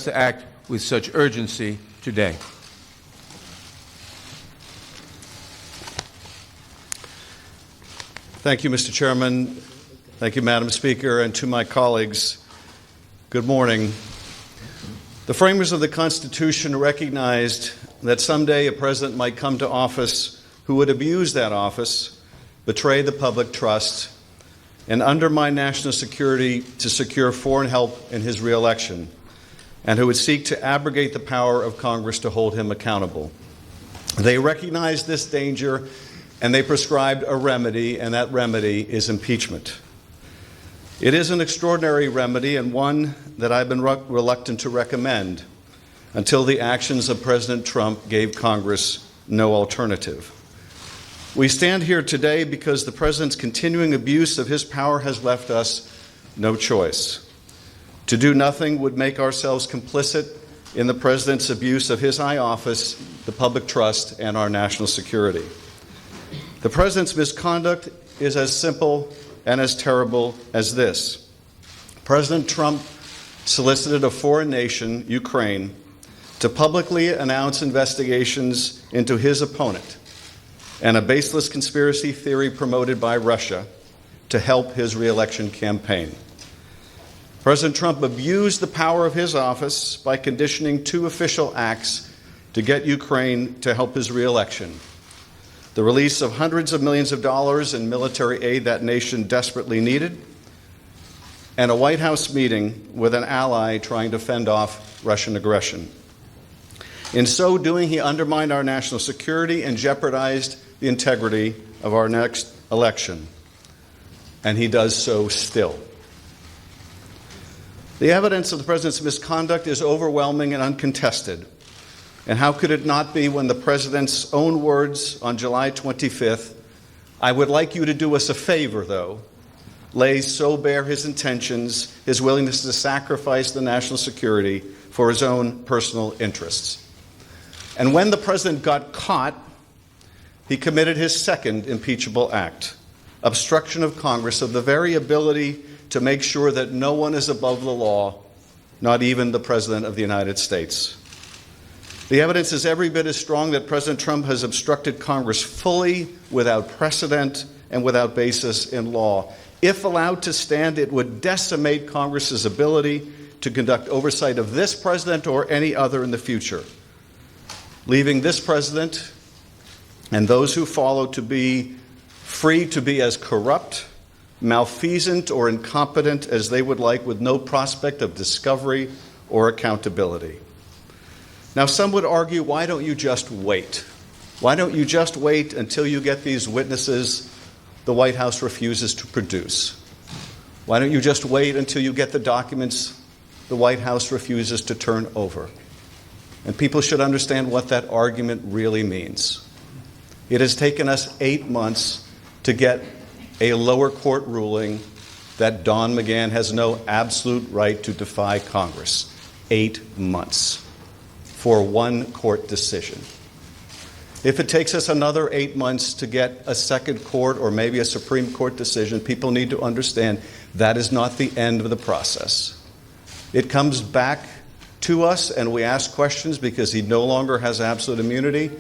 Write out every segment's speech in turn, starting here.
to act with such urgency today. Thank you, Mr. Chairman. Thank you, Madam Speaker, and to my colleagues, good morning. The framers of the Constitution recognized that someday a president might come to office who would abuse that office, betray the public trust, and undermine national security to secure foreign help in his reelection, and who would seek to abrogate the power of Congress to hold him accountable. They recognized this danger, and they prescribed a remedy, and that remedy is impeachment. It is an extraordinary remedy and one that I've been reluctant to recommend until the actions of President Trump gave Congress no alternative. We stand here today because the president's continuing abuse of his power has left us no choice. To do nothing would make ourselves complicit in the president's abuse of his high office, the public trust, and our national security. The president's misconduct is as simple and as terrible as this. President Trump solicited a foreign nation, Ukraine, to publicly announce investigations into his opponent and a baseless conspiracy theory promoted by Russia to help his reelection campaign. President Trump abused the power of his office by conditioning two official acts to get Ukraine to help his reelection: the release of hundreds of millions of dollars in military aid that nation desperately needed, and a White House meeting with an ally trying to fend off Russian aggression. In so doing, he undermined our national security and jeopardized the integrity of our next election. And he does so still. The evidence of the president's misconduct is overwhelming and uncontested. And how could it not be when the president's own words on July 25th, "I would like you to do us a favor, though," lays so bare his intentions, his willingness to sacrifice the national security for his own personal interests. And when the president got caught, he committed his second impeachable act: obstruction of Congress of the very ability to make sure that no one is above the law, not even the President of the United States. The evidence is every bit as strong that President Trump has obstructed Congress fully, without precedent, and without basis in law. If allowed to stand, it would decimate Congress's ability to conduct oversight of this president or any other in the future, leaving this president and those who follow to be free to be as corrupt, malfeasant, or incompetent as they would like, with no prospect of discovery or accountability. Now, some would argue, why don't you just wait? Why don't you just wait until you get these witnesses the White House refuses to produce? Why don't you just wait until you get the documents the White House refuses to turn over? And people should understand what that argument really means. It has taken us 8 months to get a lower court ruling that Don McGahn has no absolute right to defy Congress. 8 months for one court decision. If it takes us another 8 months to get a second court or maybe a Supreme Court decision, people need to understand that is not the end of the process. It comes back to us and we ask questions because he no longer has absolute immunity,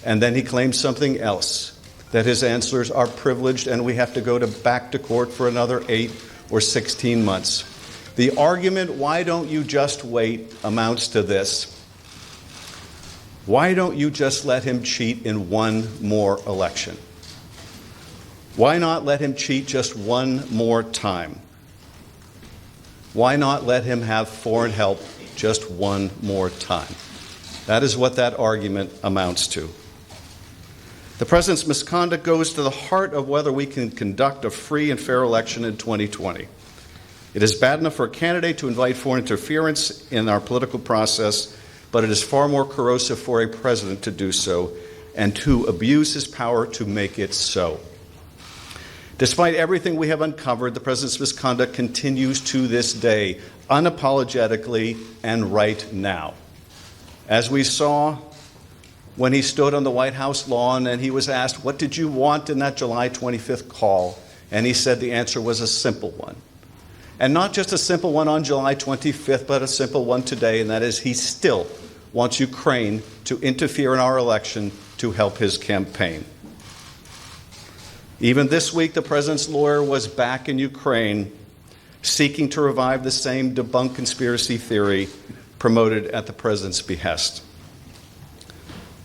and then he claims something else, that his answers are privileged and we have to go back to court for another 8 or 16 months. The argument, why don't you just wait, amounts to this: why don't you just let him cheat in one more election? Why not let him cheat just one more time? Why not let him have foreign help just one more time? That is what that argument amounts to. The president's misconduct goes to the heart of whether we can conduct a free and fair election in 2020. It is bad enough for a candidate to invite foreign interference in our political process, but it is far more corrosive for a president to do so and to abuse his power to make it so. Despite everything we have uncovered, the president's misconduct continues to this day, unapologetically and right now. As we saw when he stood on the White House lawn and he was asked, "What did you want in that July 25th call?" And he said the answer was a simple one. And not just a simple one on July 25th, but a simple one today, and that is he still wants Ukraine to interfere in our election to help his campaign. Even this week, the president's lawyer was back in Ukraine seeking to revive the same debunked conspiracy theory promoted at the president's behest.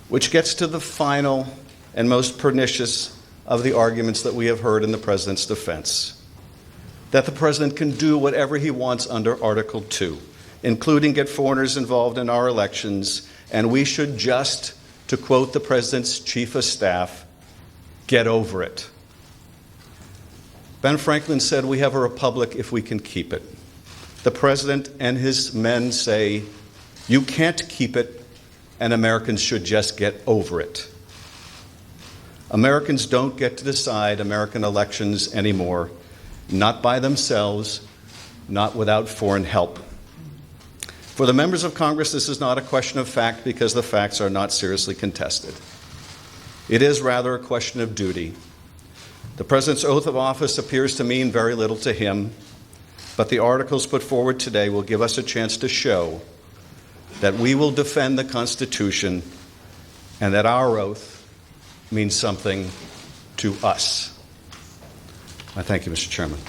Which gets to the final and most pernicious of the arguments that we have heard in the president's defense. That the president can do whatever he wants under Article 2, including get foreigners involved in our elections, and we should just, to quote the president's chief of staff, get over it. Ben Franklin said, "We have a republic if we can keep it." The president and his men say, you can't keep it, and Americans should just get over it. Americans don't get to decide American elections anymore, not by themselves, not without foreign help. For the members of Congress, this is not a question of fact because the facts are not seriously contested. It is rather a question of duty. The president's oath of office appears to mean very little to him, but the articles put forward today will give us a chance to show that we will defend the Constitution and that our oath means something to us. I thank you, Mr. Chairman.